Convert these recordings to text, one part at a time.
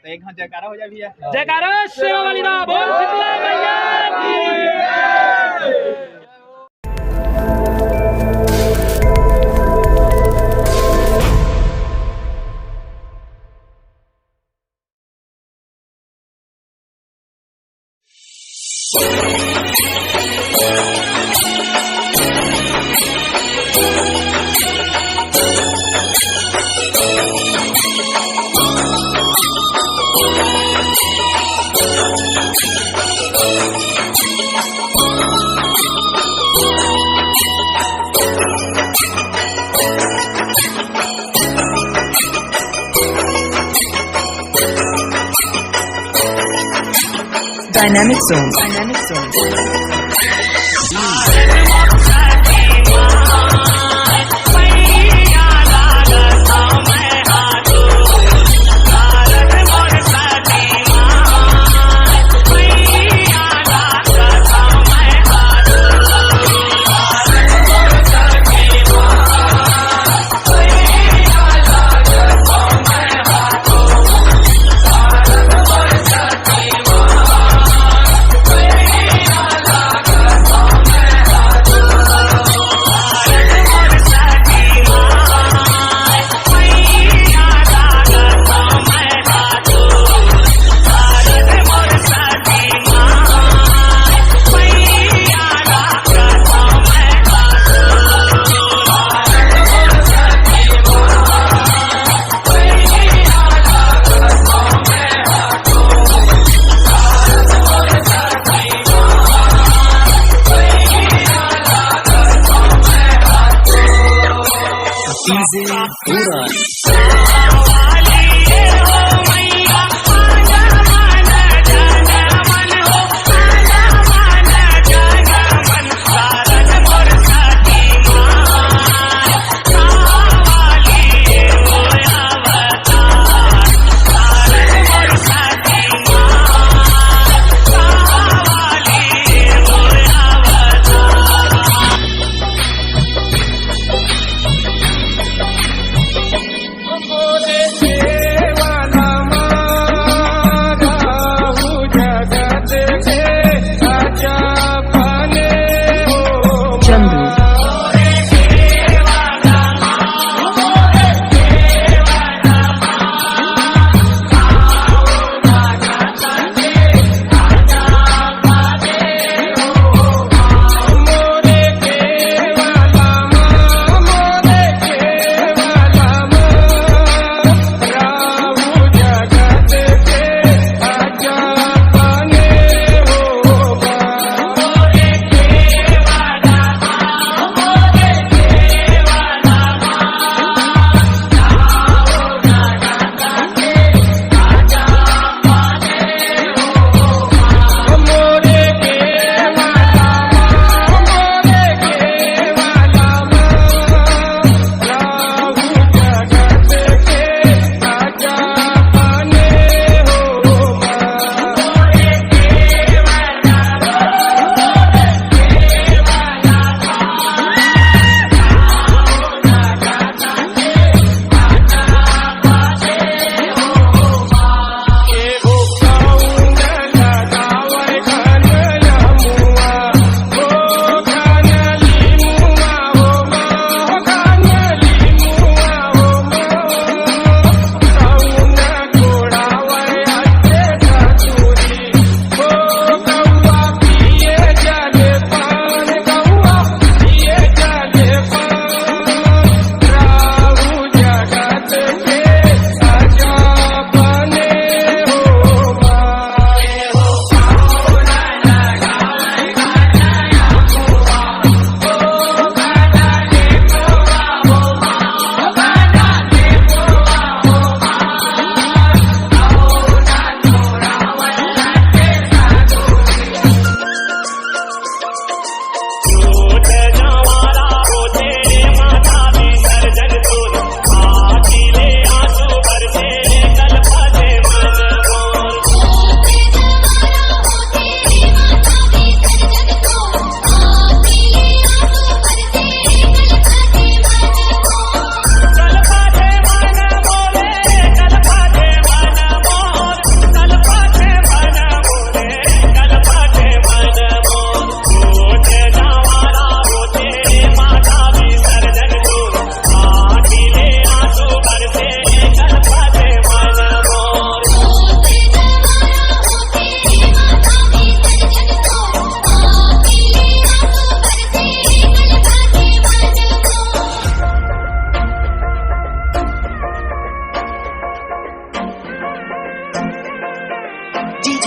तो एक हाथ जयकारा हो जाए भैया। जयकारा शेरों वाली दा बोल शीतला मैया की। Dynamic Zone. Dynamic Zone.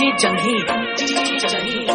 जी जंगीर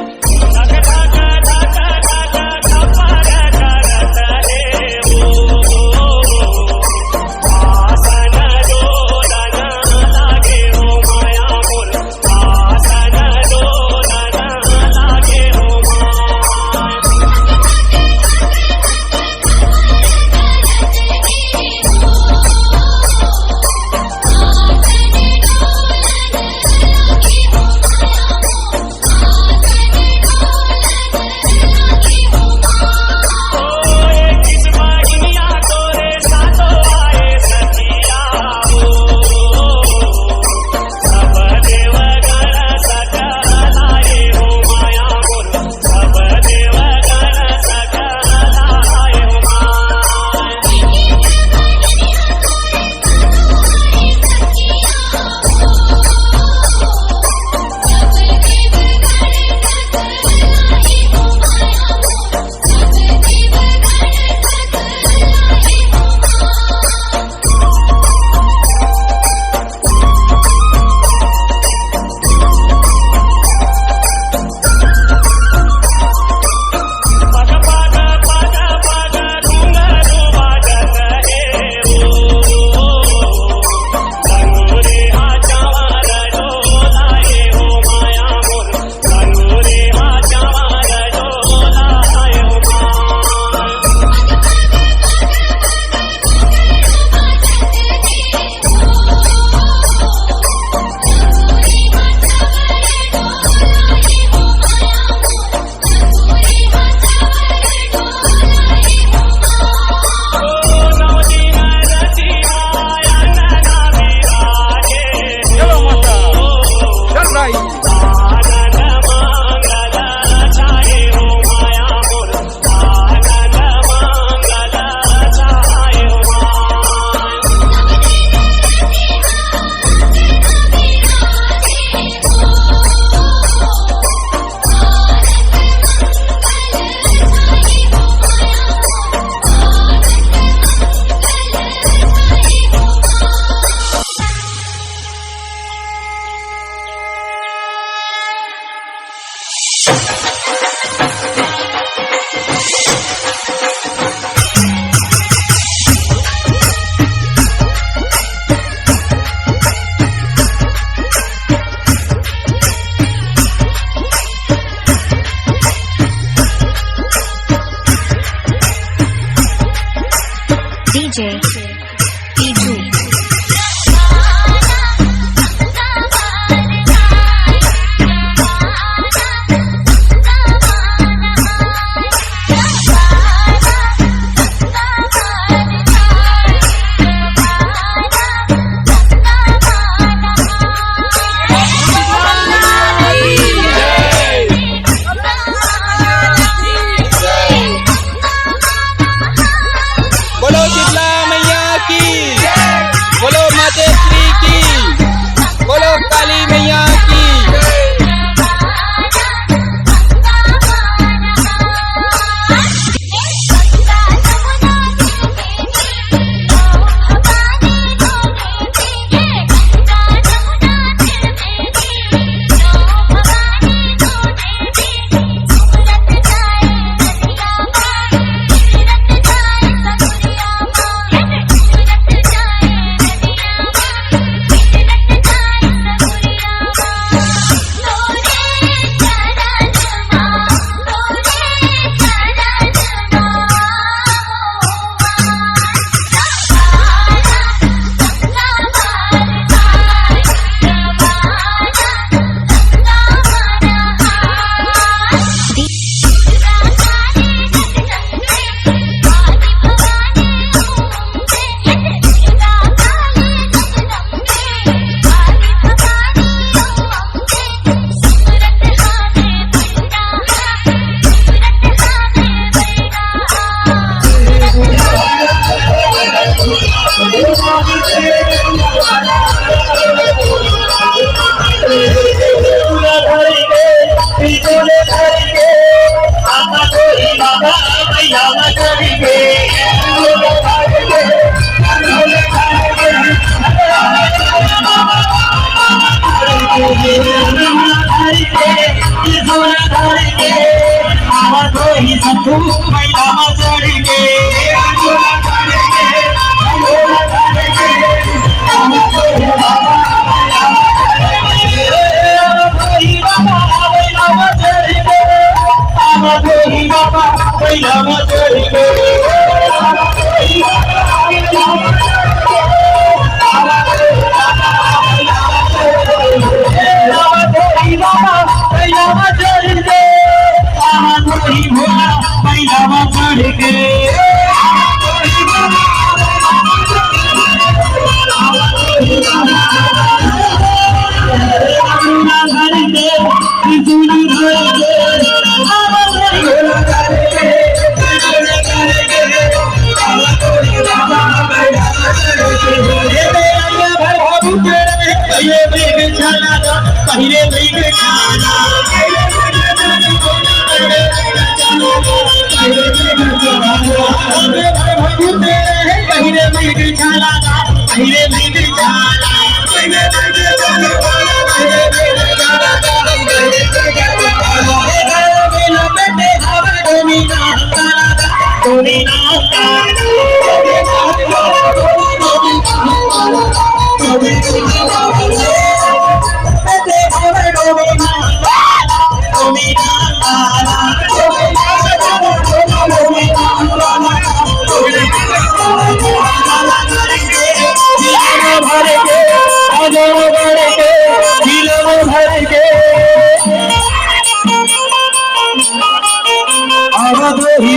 पहले मृग छाला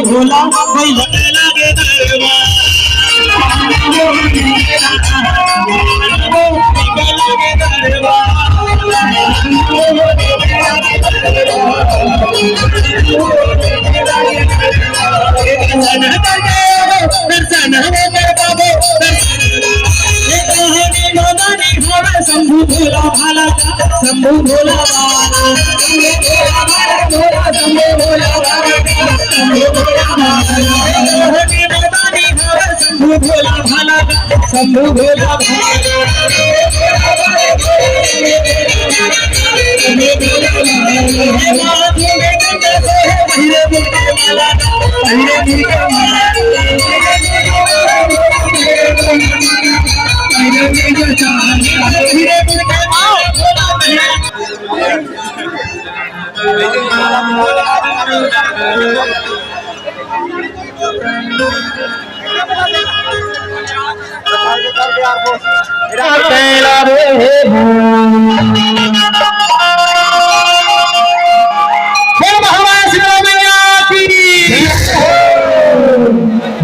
भोला कोई लगे शंभू भोला भाला शंभू भोला शंभू भोला शंभू भोला भाला शंभू भोला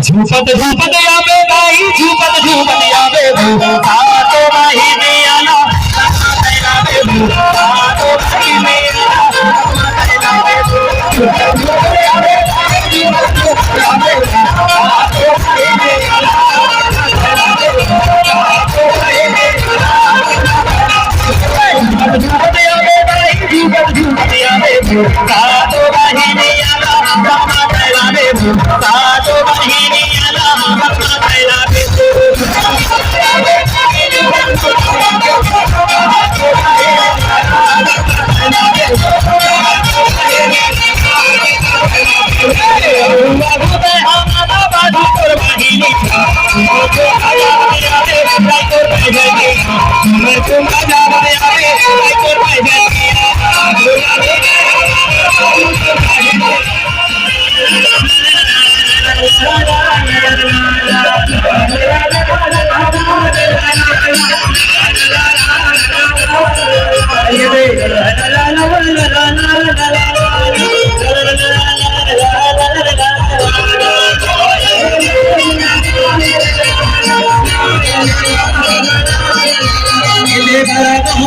झूपत झूपत आवे भाई झूपत झूपत आवे भूखा तो भाई में आला तो भाई में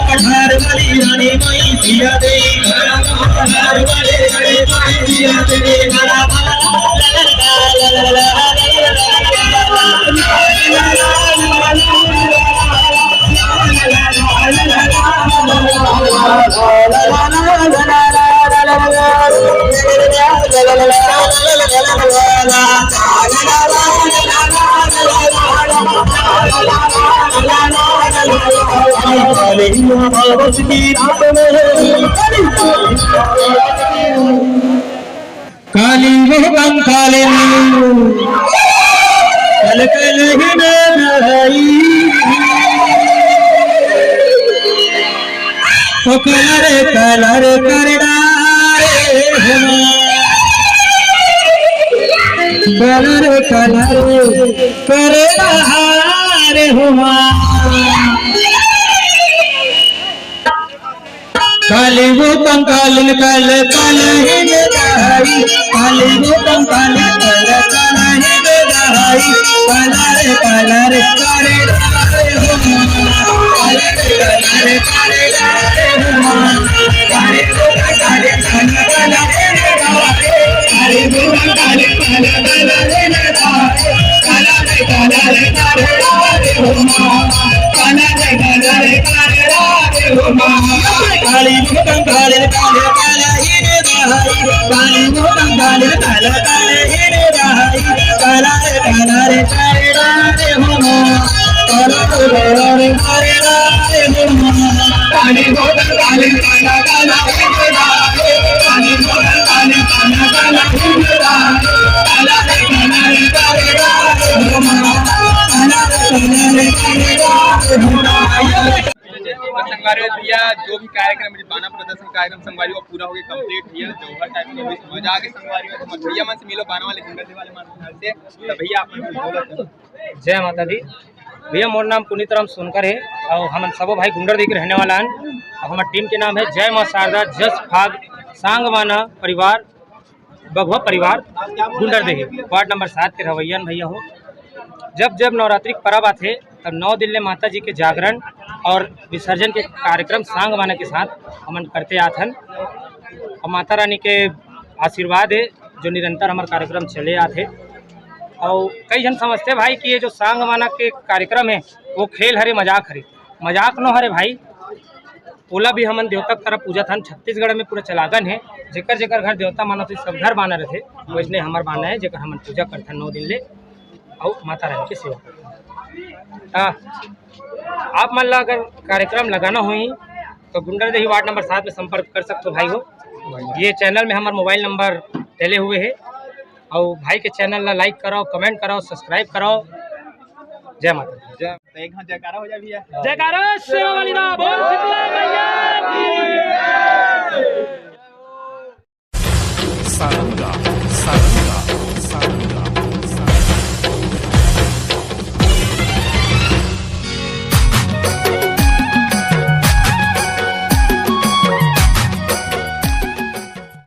पठार वाली रानी माई सिया दे पठार वाले रानी माई सिया दे काली मोहब्बत काले कल कल ही तो कलर कलर कर कलर कलर कर हुआ काली वो कंकालिन कल कल ही दहाई काली वो कंकालिन कल कल ही दहाई कलर कलर करे काली मोदम काले काले काला हिरे रहाई काली मोदम काले काला काले हिरे रहाई काला रे काले रे हो काला रे हो काली मोदम काले काला काला हिरे रहाई काली मोदम काले काला काला हिरे रहाई काला रे काले हो काला रे काले संगवारी भैया जो भी कार्यक्रम बाना प्रदर्शन कार्यक्रम संगवारी वो पूरा हो गया कंप्लीट भैया जौहर टाइप में मजा आ गई संगवारी में तो भैया मन से मिलो बाना वाले गुंडा वाले मान से तो भैया आप जय माता दी। भैया मोर नाम पुनीत राम सोनकर है और हम सबो भाई गुंडर देख रहने वाला हैं और हमारे टीम के नाम है जय माँ शारदा जस भाग सांगवाना परिवार बघवा परिवार गुंडर देही वार्ड नंबर 7 के रवैयन भैया हो। जब जब नवरात्रि पर्व आते तब 9 दिन ले माता जी के जागरण और विसर्जन के कार्यक्रम सांगवाना के साथ हम करते आथन और माता रानी के आशीर्वाद है जो निरंतर हमारे कार्यक्रम चले आते। और कई जन समझते भाई कि ये जो सांगवाना के कार्यक्रम है वो खेल हरे मजाक हरे, मजाक न हरे भाई। ओला भी हमन देवता की तरह पूजा था छत्तीसगढ़ में पूरा चलागन है जेकर जेकर घर देवता माना तो सब घर बाना रहे वैसने हमार बाना है जेकर हमन पूजा करते 9 दिन ले और माता रानी की सेवा करते। आप मन ला अगर कार्यक्रम लगाना हो तो गुंडर देही वार्ड नंबर 7 में संपर्क कर सकते हो भाई हो। ये चैनल में हमारे मोबाइल नंबर डले हुए है और भाई के चैनल ला लाइक कराओ, कमेंट कराओ, सब्सक्राइब कराओ। जय माता दी। जय एक हाथ जयकारा हो जाए भैया जयकारा शेरा वाली दा बोल शीतला मैया की।